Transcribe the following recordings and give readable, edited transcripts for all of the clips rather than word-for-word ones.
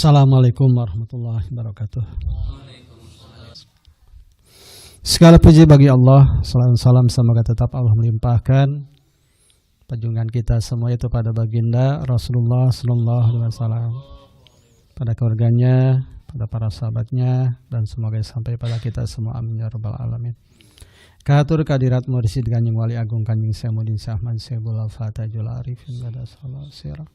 Assalamualaikum warahmatullahi wabarakatuh. Segala puji bagi Allah, salam semoga tetap Allah melimpahkan junjungan kita semua itu pada baginda Rasulullah sallallahu alaihi wasallam, pada keluarganya, pada para sahabatnya, dan semoga sampai pada kita semua, amin ya rabbal alamin. Kahatur kadirat mursid Kanjeng Wali Agung Kanjeng Syamudin Syahman Syebul Al-Fatihul Arifin pada salat sirah.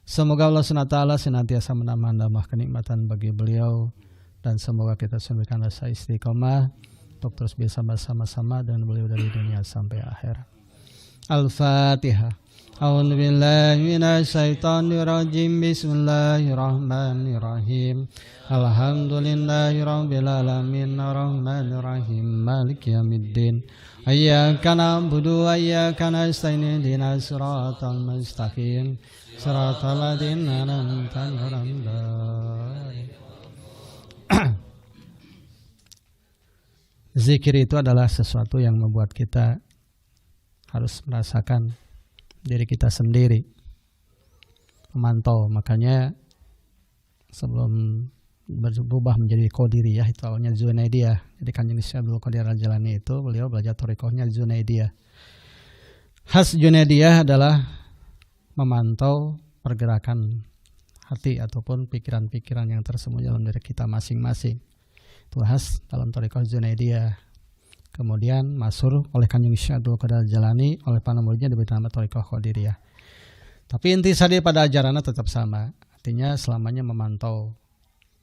Semoga Allah SWT senantiasa menambah kenikmatan bagi beliau, dan semoga kita memberikan rasa istiqomah untuk terus bisa bersama-sama dengan beliau dari dunia sampai akhir. Al-Fatihah. A'udzu billahi minasyaitonir rajim. Bismillahirrahmanirrahim. Alhamdulillahirabbil alamin arrahmanir rahim maliki yaumiddin. Iyyaka na'budu wa iyyaka nasta'in ihdinas siratal mustaqim. Siratal ladzina an'amta 'alaihim. Zikir itu adalah sesuatu yang membuat kita harus merasakan diri kita sendiri, memantau. Makanya sebelum berubah menjadi Qadiriyah itu awalnya Junaidiyah. Jadi Kanjeng Syekh Abdul Qadir Al-Jilani itu beliau belajar thariqahnya Junaidiyah. Khas Junaidiyah adalah memantau pergerakan hati ataupun pikiran-pikiran yang tersembunyi dalam diri kita masing-masing. Itu khas dalam thariqah Junaidiyah. Kemudian masyhur oleh Kanjeng Syekh Abdul Qadir Al-Jilani, oleh para muridnya diberi nama thariqah Qadiriyah. Tapi inti sadi pada ajarannya tetap sama, artinya selamanya memantau.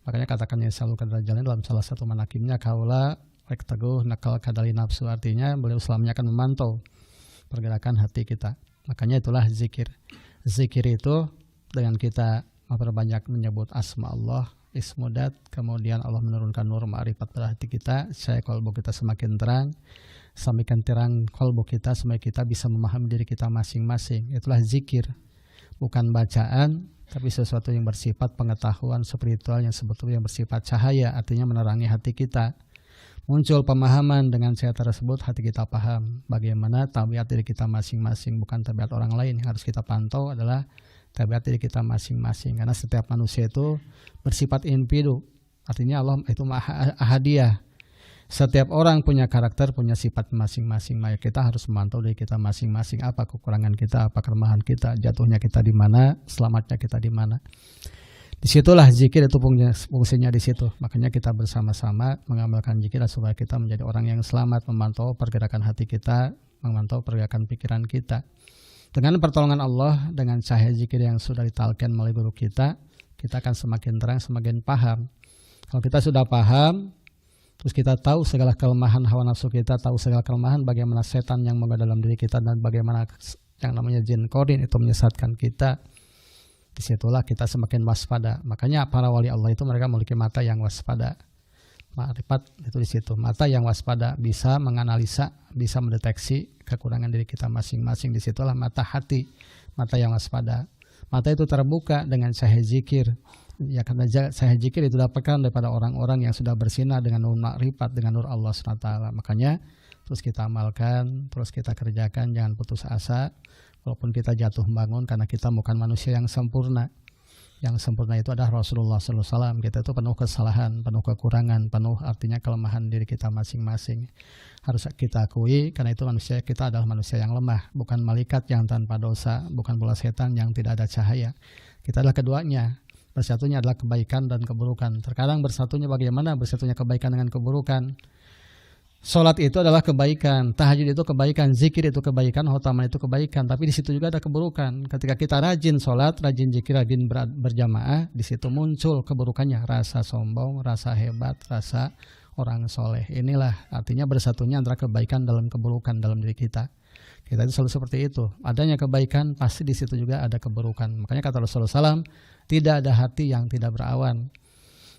Makanya katakan Syekh Abdul Qadir Al-Jilani dalam salah satu manakibnya, kaula rek teguh nakal kadali nafsu, artinya beliau selamanya akan memantau pergerakan hati kita. Makanya itulah zikir. Zikir itu dengan kita memperbanyak menyebut asma Allah, ismudat, kemudian Allah menurunkan nur ma'rifat pada hati kita, saya kalbu kita semakin terang, semakin terang kalbu kita, semakin kita bisa memahami diri kita masing-masing. Itulah zikir, bukan bacaan, tapi sesuatu yang bersifat pengetahuan spiritual yang sebetulnya yang bersifat cahaya, artinya menerangi hati kita. Muncul pemahaman dengan saya tersebut, hati kita paham bagaimana tabiat diri kita masing-masing, bukan tabiat orang lain. Yang harus kita pantau adalah tabiat diri kita masing-masing, karena setiap manusia itu bersifat individu, artinya Allah itu ahadiyah. Setiap orang punya karakter, punya sifat masing-masing. Maka kita harus memantau diri kita masing-masing, apa kekurangan kita, apa kelemahan kita, jatuhnya kita di mana, selamatnya kita di mana. Disitulah zikir itu fungsinya di situ. Makanya kita bersama-sama mengamalkan zikir supaya kita menjadi orang yang selamat, memantau pergerakan hati kita, memantau pergerakan pikiran kita. Dengan pertolongan Allah, dengan cahaya zikir yang sudah ditalken melalui guru kita akan semakin terang, semakin paham. Kalau kita sudah paham, terus kita tahu segala kelemahan hawa nafsu kita, tahu segala kelemahan bagaimana setan yang menggoda dalam diri kita, dan bagaimana yang namanya jin qarin itu menyesatkan kita. Disitulah kita semakin waspada. Makanya para wali Allah itu mereka memiliki mata yang waspada. Ma'rifat itu di situ. Mata yang waspada bisa menganalisa, bisa mendeteksi kekurangan diri kita masing-masing. Disitulah mata hati, mata yang waspada. Mata itu terbuka dengan cahaya zikir. Ya, karena cahaya zikir itu dapatkan daripada orang-orang yang sudah bersinar dengan nur ma'rifat, dengan nur Allah SWT. Makanya terus kita amalkan, terus kita kerjakan, jangan putus asa. Walaupun kita jatuh bangun, karena kita bukan manusia yang sempurna. Yang sempurna itu adalah Rasulullah SAW. Kita itu penuh kesalahan, penuh kekurangan, penuh artinya kelemahan diri kita masing-masing. Harus kita akui, karena itu manusia kita adalah manusia yang lemah. Bukan malaikat yang tanpa dosa, bukan bola setan yang tidak ada cahaya. Kita adalah keduanya. Bersatunya adalah kebaikan dan keburukan. Terkadang bersatunya bagaimana? Bersatunya kebaikan dengan keburukan. Salat itu adalah kebaikan, tahajud itu kebaikan, zikir itu kebaikan, khotaman itu kebaikan. Tapi di situ juga ada keburukan. Ketika kita rajin salat, rajin zikir, rajin berjamaah, di situ muncul keburukannya, rasa sombong, rasa hebat, rasa orang soleh. Inilah artinya bersatunya antara kebaikan dalam keburukan dalam diri kita. Kita itu selalu seperti itu. Adanya kebaikan, pasti di situ juga ada keburukan. Makanya kata Rasulullah SAW, tidak ada hati yang tidak berawan.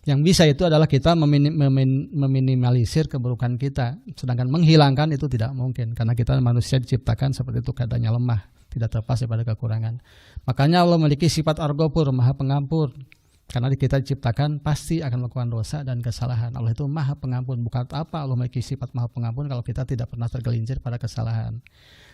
Yang bisa itu adalah kita meminimalisir keburukan kita. Sedangkan menghilangkan itu tidak mungkin. Karena kita manusia diciptakan seperti itu, keadaannya lemah, tidak terlepas daripada kekurangan. Makanya Allah memiliki sifat Ar-Ghafur, Maha Pengampun. Karena kita diciptakan pasti akan melakukan dosa dan kesalahan. Allah itu Maha Pengampun. Bukan apa Allah memiliki sifat Maha Pengampun kalau kita tidak pernah tergelincir pada kesalahan.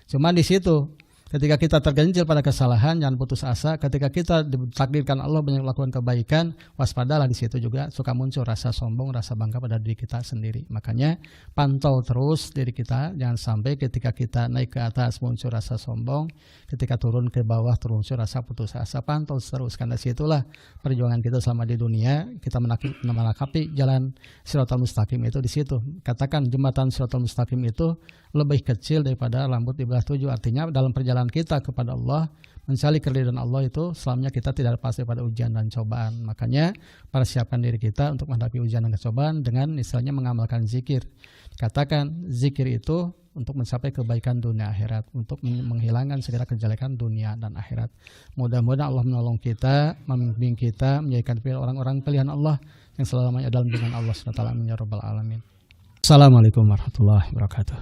Cuma di situ Ketika kita tergelincir pada kesalahan, jangan putus asa. Ketika kita ditakdirkan Allah banyak melakukan kebaikan, waspadalah. Di situ juga suka muncul rasa sombong, rasa bangga pada diri kita sendiri. Makanya pantau terus diri kita, jangan sampai ketika kita naik ke atas muncul rasa sombong, ketika turun ke bawah muncul rasa putus asa. Pantau terus, karena situlah perjuangan kita selama di dunia. Kita menakapi jalan Shiratal Mustaqim itu di situ. Katakan jembatan Shiratal Mustaqim itu lebih kecil daripada rambut di belah 7. Artinya dalam perjalanan kita kepada Allah, mencari keridhaan Allah itu selamanya kita tidak lepas daripada ujian dan cobaan. Makanya persiapkan diri kita untuk menghadapi ujian dan cobaan dengan misalnya mengamalkan zikir. Katakan zikir itu untuk mencapai kebaikan dunia akhirat, untuk menghilangkan segala kejelekan dunia dan akhirat. Mudah-mudahan Allah menolong kita, membimbing kita, menjadikan orang-orang pilihan Allah yang selamanya dalam bimbingan Allah SWT. Amin ya rabbal alamin. Assalamualaikum warahmatullahi wabarakatuh.